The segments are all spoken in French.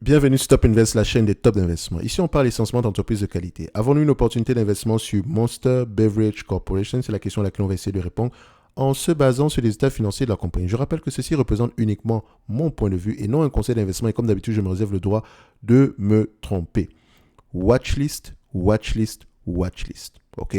Bienvenue sur Top Invest, la chaîne des top d'investissement. Ici, on parle essentiellement d'entreprises de qualité. Avons-nous une opportunité d'investissement sur Monster Beverage Corporation? C'est la question à laquelle on va essayer de répondre en se basant sur les états financiers de la compagnie. Je rappelle que ceci représente uniquement mon point de vue et non un conseil d'investissement. Et comme d'habitude, je me réserve le droit de me tromper. Watchlist, watchlist, watchlist. OK?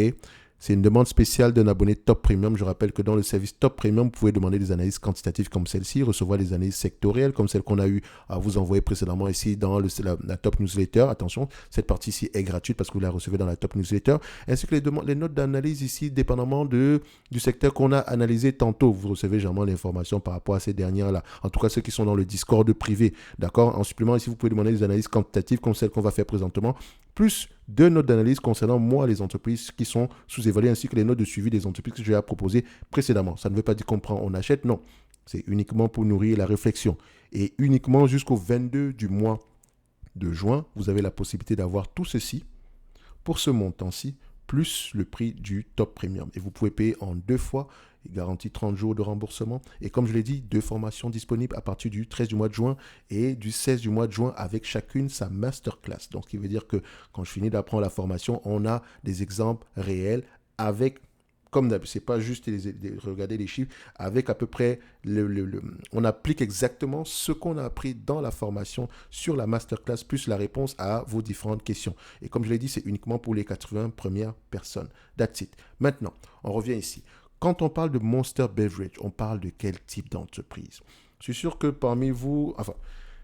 C'est une demande spéciale d'un abonné Top Premium. Je rappelle que dans le service Top Premium, vous pouvez demander des analyses quantitatives comme celle-ci, recevoir des analyses sectorielles comme celle qu'on a eu à vous envoyer précédemment ici dans la Top Newsletter. Attention, cette partie-ci est gratuite parce que vous la recevez dans la Top Newsletter. Ainsi que les notes d'analyse ici, dépendamment du secteur qu'on a analysé tantôt. Vous recevez généralement l'information par rapport à ces dernières-là. En tout cas, ceux qui sont dans le Discord privé. D'accord? En supplément, ici, vous pouvez demander des analyses quantitatives comme celle qu'on va faire présentement, plus deux notes d'analyse concernant moi les entreprises qui sont sous-évaluées ainsi que les notes de suivi des entreprises que je vais proposer précédemment. Ça ne veut pas dire qu'on prend, on achète, non. C'est uniquement pour nourrir la réflexion. Et uniquement jusqu'au 22 du mois de juin, vous avez la possibilité d'avoir tout ceci pour ce montant-ci, plus le prix du top premium. Et vous pouvez payer en 2 fois, il garantit 30 jours de remboursement. Et comme je l'ai dit, 2 formations disponibles à partir du 13 du mois de juin et du 16 du mois de juin avec chacune sa masterclass. Donc, ce qui veut dire que quand je finis d'apprendre la formation, on a des exemples réels avec, comme d'habitude, c'est pas juste regarder les chiffres, avec à peu près, on applique exactement ce qu'on a appris dans la formation sur la masterclass, plus la réponse à vos différentes questions. Et comme je l'ai dit, c'est uniquement pour les 80 premières personnes. That's it. Maintenant, on revient ici. Quand on parle de Monster Beverage, on parle de quel type d'entreprise? Je suis sûr que parmi vous, enfin,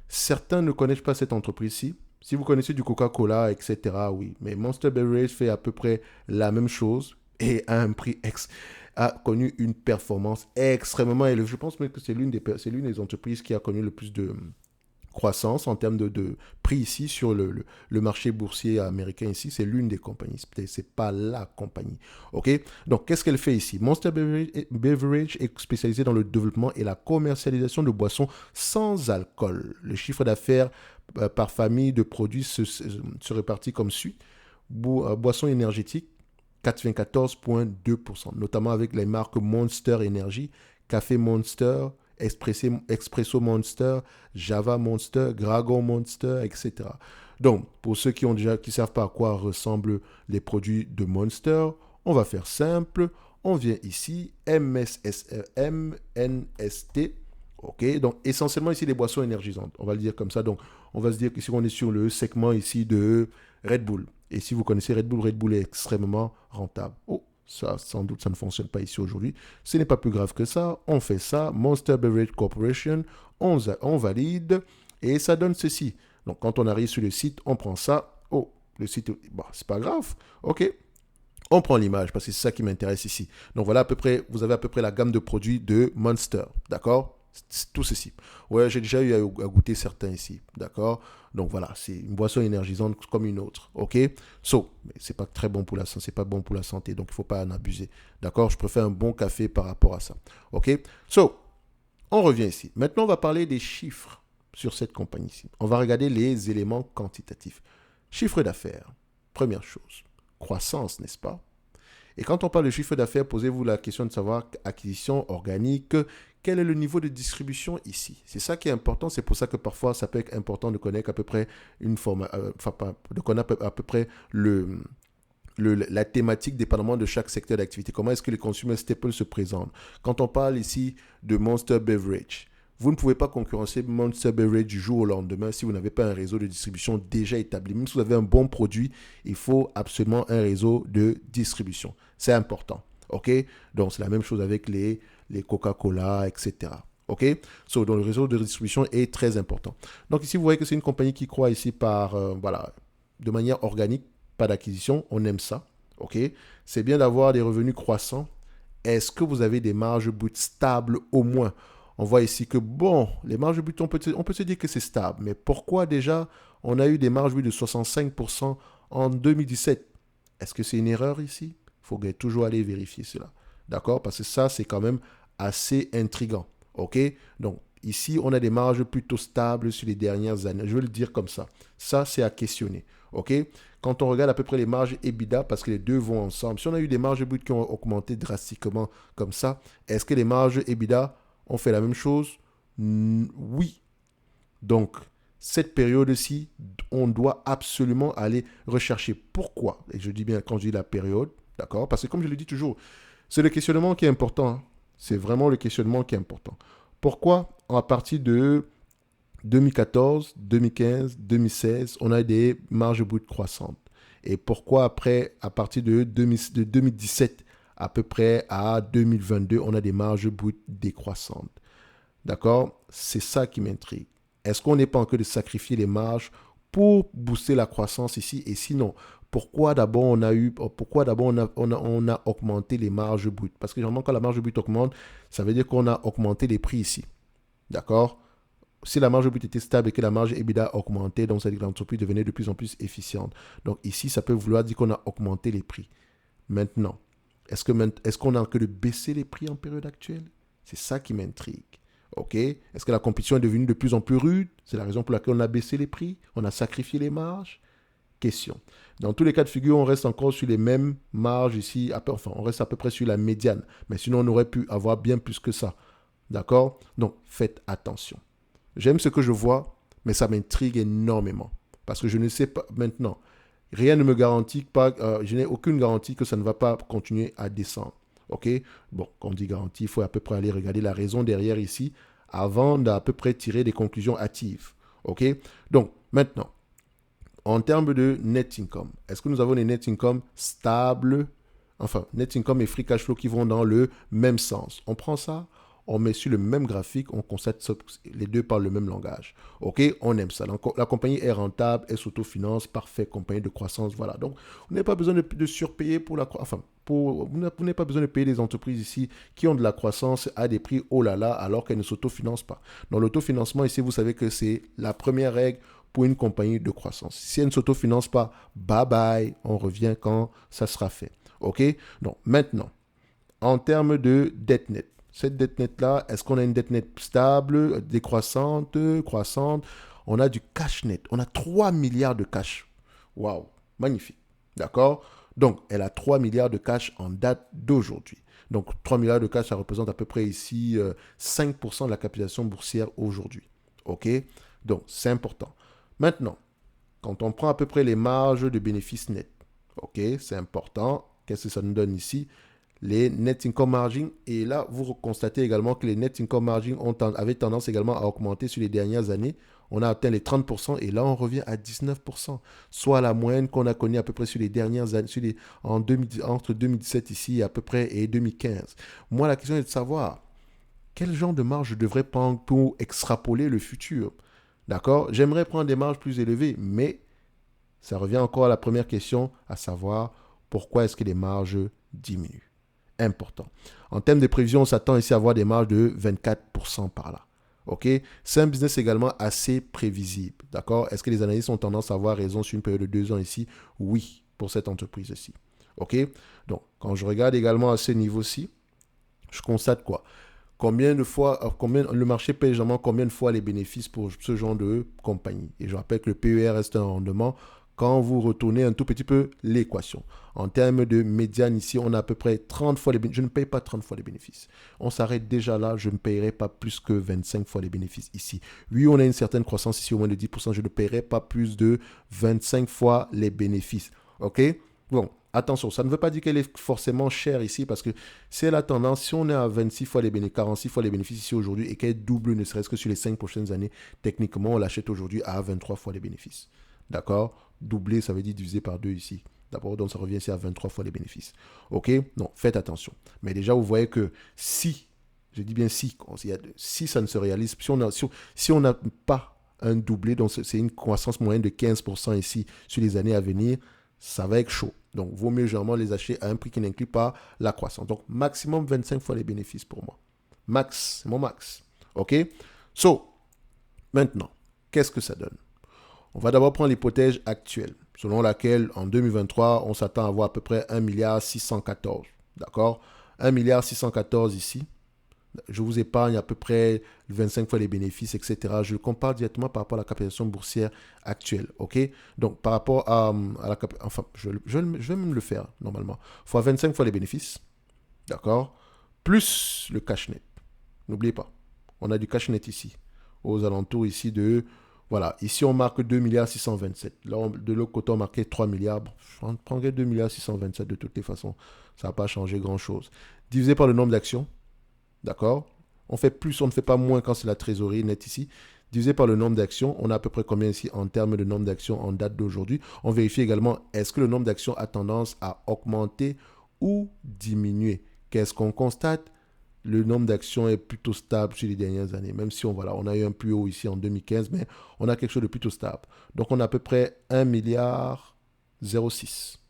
certains ne connaissent pas cette entreprise-ci. Si vous connaissez du Coca-Cola, etc., oui. Mais Monster Beverage fait à peu près la même chose et à un prix a connu une performance extrêmement élevée. Je pense même que c'est l'une des entreprises qui a connu le plus de croissance en termes de prix ici sur le marché boursier américain ici. C'est l'une des compagnies. C'est pas la compagnie. OK? Donc, qu'est-ce qu'elle fait ici? Monster Beverage est spécialisé dans le développement et la commercialisation de boissons sans alcool. Le chiffre d'affaires par famille de produits se répartit comme suit. Boissons énergétiques, 94,2%, notamment avec les marques Monster Energy, Café Monster, Espresso Monster, Java Monster, Dragon Monster, etc. Donc, pour ceux qui savent pas à quoi ressemblent les produits de Monster, on va faire simple. On vient ici, MNST. OK, donc essentiellement ici des boissons énergisantes. On va le dire comme ça. Donc, on va se dire qu'ici on est sur le segment ici de Red Bull. Et si vous connaissez Red Bull est extrêmement rentable. Oh, ça, sans doute, ça ne fonctionne pas ici aujourd'hui. Ce n'est pas plus grave que ça. On fait ça. Monster Beverage Corporation. On valide. Et ça donne ceci. Donc, quand on arrive sur le site, on prend ça. Oh, le site, bon, c'est pas grave. OK. On prend l'image parce que c'est ça qui m'intéresse ici. Donc, voilà à peu près, vous avez à peu près la gamme de produits de Monster. D'accord? Tout ceci. Ouais, j'ai déjà eu à goûter certains ici. D'accord? Donc voilà, c'est une boisson énergisante comme une autre. OK? Mais c'est pas très bon pour la santé, c'est pas bon pour la santé, donc il faut pas en abuser. D'accord? Je préfère un bon café par rapport à ça. OK? On revient ici. Maintenant, on va parler des chiffres sur cette compagnie-ci. On va regarder les éléments quantitatifs. Chiffre d'affaires. Première chose. Croissance, n'est-ce pas? Et quand on parle de chiffre d'affaires, posez-vous la question de savoir acquisition organique, quel est le niveau de distribution ici? C'est ça qui est important, c'est pour ça que parfois ça peut être important de connaître à peu près de connaître à peu près la thématique dépendamment de chaque secteur d'activité. Comment est-ce que les consumer staples se présentent? Quand on parle ici de Monster Beverage, vous ne pouvez pas concurrencer Monster Beverage du jour au lendemain si vous n'avez pas un réseau de distribution déjà établi. Même si vous avez un bon produit, il faut absolument un réseau de distribution. C'est important. OK? Donc, c'est la même chose avec les Coca-Cola, etc. OK? Donc, le réseau de distribution est très important. Donc, ici, vous voyez que c'est une compagnie qui croît ici de manière organique, pas d'acquisition. On aime ça. OK? C'est bien d'avoir des revenus croissants. Est-ce que vous avez des marges brutes stables au moins? On voit ici que, bon, les marges brutes, on peut se dire que c'est stable. Mais pourquoi déjà on a eu des marges brutes de 65% en 2017? Est-ce que c'est une erreur ici? Il faut toujours aller vérifier cela. D'accord? Parce que ça, c'est quand même assez intriguant. OK? Donc, ici, on a des marges plutôt stables sur les dernières années. Je vais le dire comme ça. Ça, c'est à questionner. OK? Quand on regarde à peu près les marges EBITDA, parce que les deux vont ensemble, si on a eu des marges brutes qui ont augmenté drastiquement comme ça, est-ce que les marges EBITDA ont fait la même chose? Oui. Donc, cette période-ci, on doit absolument aller rechercher. Pourquoi? Et je dis bien quand je dis la période, d'accord? Parce que comme je le dis toujours, c'est le questionnement qui est important, hein. C'est vraiment le questionnement qui est important. Pourquoi, à partir de 2014, 2015, 2016, on a des marges brutes croissantes? Et pourquoi après, à partir de 2017, à peu près à 2022, on a des marges brutes décroissantes? D'accord? C'est ça qui m'intrigue. Est-ce qu'on n'est pas en train de sacrifier les marges pour booster la croissance ici? Et sinon, pourquoi d'abord on a augmenté les marges brutes? Parce que généralement, quand la marge brute augmente, ça veut dire qu'on a augmenté les prix ici. D'accord? Si la marge brute était stable et que la marge EBITDA a augmenté, donc ça veut dire que l'entreprise devenait de plus en plus efficiente. Donc ici, ça peut vouloir dire qu'on a augmenté les prix. Maintenant, est-ce qu'on a que de baisser les prix en période actuelle? C'est ça qui m'intrigue. OK? Est-ce que la compétition est devenue de plus en plus rude? C'est la raison pour laquelle on a baissé les prix? On a sacrifié les marges? Question. Dans tous les cas de figure, on reste encore sur les mêmes marges ici. Enfin, on reste à peu près sur la médiane. Mais sinon, on aurait pu avoir bien plus que ça. D'accord? Donc, faites attention. J'aime ce que je vois, mais ça m'intrigue énormément. Parce que je ne sais pas maintenant. Rien ne me garantit pas, je n'ai aucune garantie que ça ne va pas continuer à descendre. OK? Bon, quand on dit garantie, il faut à peu près aller regarder la raison derrière ici avant d'à peu près tirer des conclusions hâtives. OK? Donc, maintenant, en termes de net income, est-ce que nous avons des net income stables? Enfin, net income et free cash flow qui vont dans le même sens. On prend ça, on met sur le même graphique, on constate que les deux parlent le même langage. OK, on aime ça. La compagnie est rentable, elle s'autofinance, parfait, compagnie de croissance, voilà. Donc, vous n'avez pas besoin de surpayer pour la croissance. Enfin, vous n'avez pas besoin de payer des entreprises ici qui ont de la croissance à des prix oh là là, alors qu'elles ne s'autofinancent pas. Dans l'autofinancement, ici, vous savez que c'est la première règle pour une compagnie de croissance. Si elle ne s'autofinance pas, bye bye, on revient quand ça sera fait. OK? Donc, maintenant, en termes de dette nette, cette dette nette-là, est-ce qu'on a une dette nette stable, décroissante, croissante? On a du cash net. On a 3 milliards de cash. Waouh, magnifique. D'accord? Donc, elle a 3 milliards de cash en date d'aujourd'hui. Donc, 3 milliards de cash, ça représente à peu près ici 5% de la capitalisation boursière aujourd'hui. OK? Donc, c'est important. Maintenant, quand on prend à peu près les marges de bénéfices nets, OK, c'est important. Qu'est-ce que ça nous donne ici? Les net income margin. Et là, vous constatez également que les net income margin avaient tendance également à augmenter sur les dernières années. On a atteint les 30% et là, on revient à 19%, soit la moyenne qu'on a connue à peu près sur les dernières années, entre 2017 ici à peu près et 2015. Moi, la question est de savoir quel genre de marge je devrais prendre pour extrapoler le futur. D'accord? J'aimerais prendre des marges plus élevées, mais ça revient encore à la première question, à savoir pourquoi est-ce que les marges diminuent. Important. En termes de prévision, on s'attend ici à avoir des marges de 24% par là. OK? C'est un business également assez prévisible. D'accord? Est-ce que les analystes ont tendance à avoir raison sur une période de 2 ans ici? Oui, pour cette entreprise-ci. OK? Donc, quand je regarde également à ce niveau-ci, je constate quoi? Combien de fois, le marché paye généralement combien de fois les bénéfices pour ce genre de compagnie? Et je rappelle que le PER reste un rendement quand vous retournez un tout petit peu l'équation. En termes de médiane, ici, on a à peu près 30 fois les bénéfices. Je ne paye pas 30 fois les bénéfices. On s'arrête déjà là, je ne payerai pas plus que 25 fois les bénéfices ici. Oui, on a une certaine croissance ici, au moins de 10%, je ne payerai pas plus de 25 fois les bénéfices. OK? Bon, attention, ça ne veut pas dire qu'elle est forcément chère ici parce que si elle a tendance, si on est à 26 fois les bénéfices, 46 fois les bénéfices ici aujourd'hui et qu'elle double ne serait-ce que sur les 5 prochaines années, techniquement, on l'achète aujourd'hui à 23 fois les bénéfices. D'accord? Doubler, ça veut dire diviser par 2 ici. D'abord, donc ça revient ici à 23 fois les bénéfices. OK? Non, faites attention. Mais déjà, vous voyez que si, je dis bien si ça ne se réalise, si on n'a pas un doublé, donc c'est une croissance moyenne de 15% ici sur les années à venir, ça va être chaud. Donc, vaut mieux généralement les acheter à un prix qui n'inclut pas la croissance. Donc, maximum 25 fois les bénéfices pour moi. Max, c'est mon max. OK? So, maintenant, qu'est-ce que ça donne? On va d'abord prendre l'hypothèse actuelle, selon laquelle en 2023, on s'attend à avoir à peu près 1,614 milliard. D'accord? 1,614 milliard ici. Je vous épargne à peu près 25 fois les bénéfices, etc. Je le compare directement par rapport à la capitalisation boursière actuelle. OK? Donc, par rapport à la capitalisation, enfin, je vais même le faire normalement. Fois 25 fois les bénéfices. D'accord? Plus le cash net. N'oubliez pas, on a du cash net ici, aux alentours ici de Voilà, ici on marque 2 milliards 627. Là, de l'autre côté, on marquait 3 milliards. Bon, on prendrait 2 milliards 627 de toutes les façons. Ça n'a pas changé grand-chose. Divisé par le nombre d'actions, d'accord? On fait plus, on ne fait pas moins quand c'est la trésorerie nette ici. Divisé par le nombre d'actions, on a à peu près combien ici en termes de nombre d'actions en date d'aujourd'hui. On vérifie également, est-ce que le nombre d'actions a tendance à augmenter ou diminuer? Qu'est-ce qu'on constate? Le nombre d'actions est plutôt stable sur les dernières années, même si on a eu un plus haut ici en 2015, mais on a quelque chose de plutôt stable. Donc on a à peu près 1 milliard 06.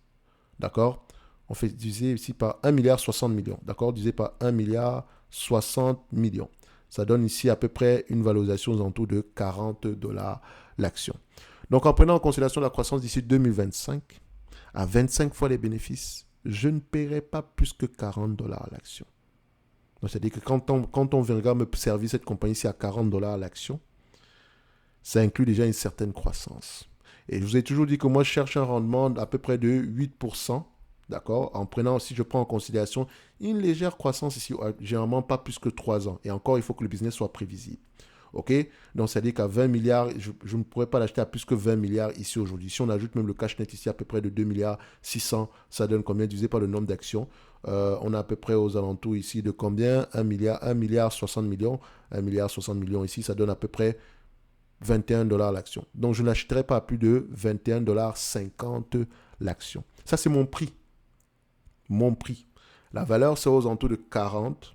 D'accord? On fait diviser ici par 1 milliard 60 millions. D'accord? Divisé par 1 milliard 60 millions. Ça donne ici à peu près une valorisation aux alentours de 40 dollars l'action. Donc en prenant en considération la croissance d'ici 2025, à 25 fois les bénéfices, je ne paierai pas plus que 40 dollars l'action. Donc, c'est-à-dire que quand on viendra me servir cette compagnie-ci à 40 dollars l'action, ça inclut déjà une certaine croissance. Et je vous ai toujours dit que moi, je cherche un rendement à peu près de 8%, d'accord, en prenant, si je prends en considération une légère croissance ici, généralement pas plus que 3 ans. Et encore, il faut que le business soit prévisible. OK? Donc, c'est-à-dire qu'à 20 milliards, je ne pourrais pas l'acheter à plus que 20 milliards ici aujourd'hui. Si on ajoute même le cash net ici à peu près de 2 milliards 600, ça donne combien divisé par le nombre d'actions? On a à peu près aux alentours ici de combien? 1 milliard 60 millions. 1 milliard 60 millions ici, ça donne à peu près 21 dollars l'action. Donc, je n'achèterai pas à plus de 21 dollars 50 l'action. Ça, c'est mon prix. Mon prix. La valeur sera aux alentours de 40.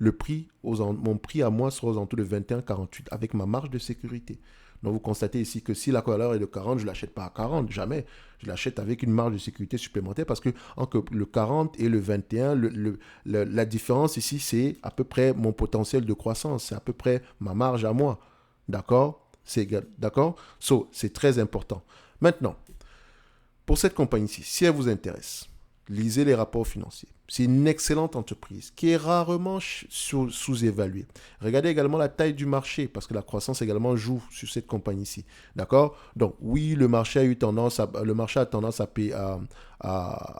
Mon prix à moi sera aux alentours de 21,48 avec ma marge de sécurité. Donc vous constatez ici que si la valeur est de 40, je ne l'achète pas à 40, jamais. Je l'achète avec une marge de sécurité supplémentaire parce que entre le 40 et le 21, la différence ici, c'est à peu près mon potentiel de croissance. C'est à peu près ma marge à moi. D'accord? C'est égal. D'accord? C'est très important. Maintenant, pour cette compagnie-ci, si elle vous intéresse, lisez les rapports financiers. C'est une excellente entreprise qui est rarement sous-évaluée. Regardez également la taille du marché parce que la croissance également joue sur cette compagnie-ci. D'accord? Donc oui, le marché a tendance à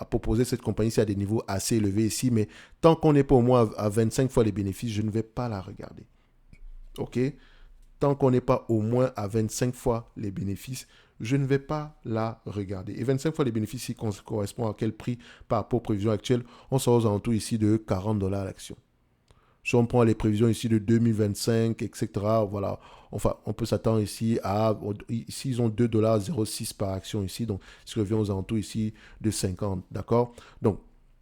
proposer cette compagnie-ci à des niveaux assez élevés ici, mais tant qu'on n'est pas au moins à 25 fois les bénéfices, je ne vais pas la regarder. OK? Tant qu'on n'est pas au moins à 25 fois les bénéfices, je ne vais pas la regarder. Et 25 fois les bénéfices, ici, correspond à quel prix par rapport aux prévisions actuelles? On sera aux alentours ici de 40 dollars l'action. Si on prend les prévisions ici de 2025, etc., voilà, enfin, on peut s'attendre ici ici, ils ont 2,06 $ par action ici, donc ce qui revient aux alentours ici de 50, d'accord? Donc,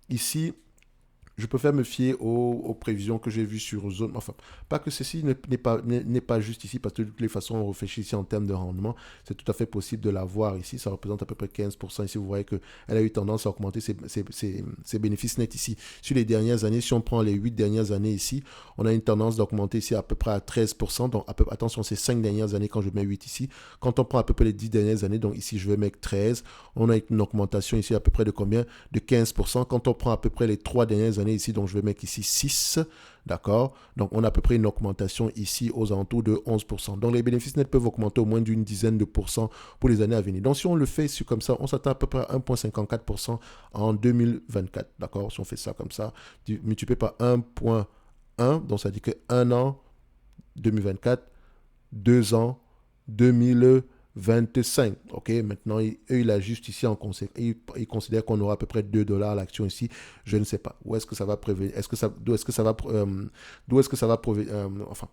ici, je préfère me fier aux prévisions que j'ai vues sur Zone. Enfin, pas que ceci n'est pas juste ici, parce que de toutes les façons, on réfléchit ici en termes de rendement. C'est tout à fait possible de l'avoir ici. Ça représente à peu près 15%. Ici, vous voyez qu'elle a eu tendance à augmenter ses bénéfices nets ici. Sur les dernières années, si on prend les 8 dernières années ici, on a une tendance d'augmenter ici à peu près à 13%. Donc, attention, ces 5 dernières années, quand je mets 8 ici. Quand on prend à peu près les 10 dernières années, donc ici, je vais mettre 13. On a une augmentation ici à peu près de combien? De 15%. Quand on prend à peu près les 3 dernières années ici, donc je vais mettre ici 6, d'accord? Donc on a à peu près une augmentation ici aux alentours de 11%. Donc les bénéfices nets peuvent augmenter au moins d'une dizaine de pourcents pour les années à venir. Donc si on le fait comme ça, on s'attend à peu près à 1,54% en 2024, d'accord? Si on fait ça comme ça, multiplié par 1,1, donc ça dit que 1 an 2024, 2 ans 2025. OK, maintenant, eux, ils ajustent ici en conséquence. Ils considèrent qu'on aura à peu près 2 dollars l'action ici. Je ne sais pas. Où est-ce que ça va prévenir? D'où est-ce que ça va, enfin,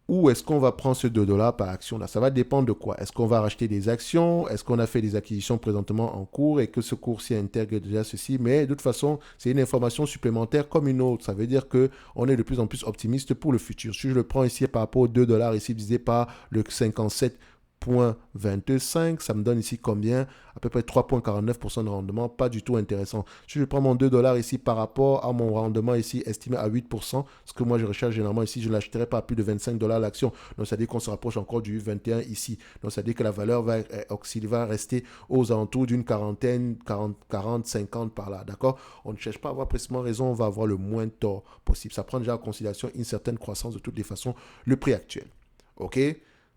où est-ce qu'on va prendre ce 2 dollars par action là? Ça va dépendre de quoi? Est-ce qu'on va racheter des actions? Est-ce qu'on a fait des acquisitions présentement en cours et que ce cours-ci intègre déjà ceci? Mais de toute façon, c'est une information supplémentaire comme une autre. Ça veut dire qu'on est de plus en plus optimiste pour le futur. Si je le prends ici par rapport aux 2 dollars ici divisé par le 57,25, ça me donne ici combien? À peu près 3,49% de rendement, pas du tout intéressant. Si je prends mon 2 dollars ici par rapport à mon rendement ici estimé à 8%, ce que moi je recherche généralement ici, je ne l'achèterai pas à plus de 25 dollars l'action. Donc ça veut dire qu'on se rapproche encore du 21 ici. Donc ça veut dire que la valeur va rester aux alentours d'une quarantaine, 40, 50 par là, d'accord? On ne cherche pas à avoir précisément raison, on va avoir le moins de tort possible. Ça prend déjà en considération une certaine croissance de toutes les façons, le prix actuel. OK?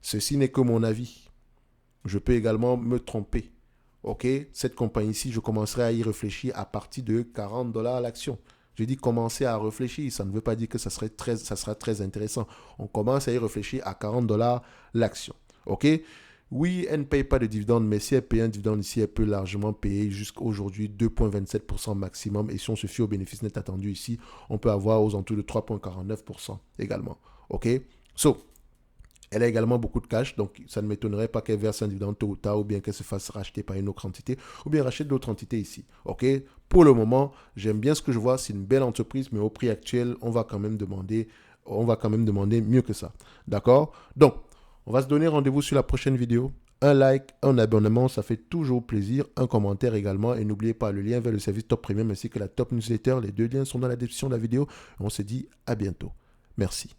Ceci n'est que mon avis. Je peux également me tromper. OK? Cette compagnie-ci, je commencerai à y réfléchir à partir de 40 dollars l'action. Je dis commencer à réfléchir. Ça ne veut pas dire que ça sera très intéressant. On commence à y réfléchir à 40 dollars l'action. OK? Oui, elle ne paye pas de dividendes, mais si elle paye un dividende ici, elle peut largement payer jusqu'à aujourd'hui 2,27% maximum. Et si on se fie au bénéfice net attendu ici, on peut avoir aux alentours de 3,49% également. OK? So, elle a également beaucoup de cash, donc ça ne m'étonnerait pas qu'elle verse un dividende tôt ou tard, ou bien qu'elle se fasse racheter par une autre entité, ou bien rachète d'autres entités ici. OK? Pour le moment, j'aime bien ce que je vois, c'est une belle entreprise, mais au prix actuel, on va quand même demander mieux que ça. D'accord? Donc, on va se donner rendez-vous sur la prochaine vidéo. Un like, un abonnement, ça fait toujours plaisir. Un commentaire également. Et n'oubliez pas le lien vers le service Top Premium ainsi que la Top Newsletter. Les deux liens sont dans la description de la vidéo. On se dit à bientôt. Merci.